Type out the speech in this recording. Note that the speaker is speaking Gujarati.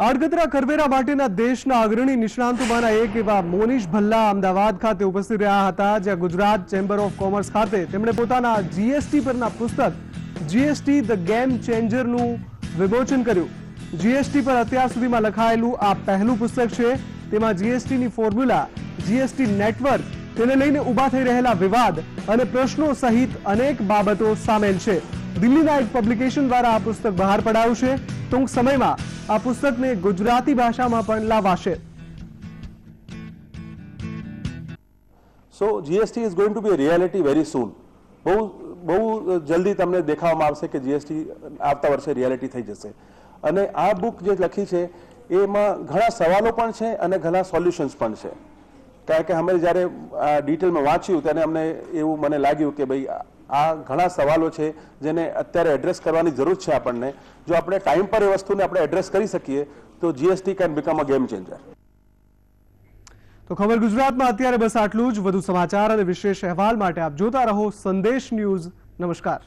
આડકતરા કરવેરા માટેના દેશના અગ્રણી નિષ્ણાંતોમાંના એક એવા મોનીશ ભલ્લા અમદાવાદ ખાતે ઉપસ્થિત રહ્યા હતા, જ્યાં ગુજરાત ચેમ્બર ઓફ કોમર્સ ખાતે તેમણે પોતાના જીએસટી પરના પુસ્તક જીએસટી ધ ગેમ ચેન્જરનું વિમોચન કર્યું। જીએસટી પર અત્યાર સુધીમાં લખાયેલું આ પહેલું પુસ્તક છે। તેમાં જીએસટીની ફોર્મ્યુલા, જીએસટી નેટવર્ક, તેને લઈને ઊભા થઈ રહેલા વિવાદ અને પ્રશ્નો સહિત અનેક બાબતો સામેલ છે। દિલ્હીના એક પબ્લિકેશન દ્વારા આ પુસ્તક બહાર પડાયું છે। ટૂંક સમયમાં આ પુસ્તકને ગુજરાતી ભાષામાં પણ લાવાશે। So GST is going to be a reality very soon. બહુ જલ્દી તમને દેખાવામાં આવશે કે જીએસટી આવતા વર્ષે રિયાલિટી થઈ જશે। અને આ બુક જે લખી છે એમાં ઘણા સવાલો પણ છે અને ઘણા સોલ્યુશન્સ પણ છે, કારણ કે અમે જ્યારે ડિટેલમાં વાંચ્યું ત્યારે અમને એવું મને લાગ્યું કે ભાઈ આ ઘણા સવાલો છે જેને અત્યારે એડ્રેસ કરવાની જરૂર છે આપણને। જો આપણે ટાઈમ પર એ વસ્તુને આપણે એડ્રેસ કરી શકીએ તો GST can become a game changer. તો ખબર ગુજરાતમાં અત્યારે બસ આટલું જ। વધુ સમાચાર અને વિશેષ અહેવાલ માટે આપ જોતા રહો સંદેશ ન્યૂઝ। નમસ્કાર।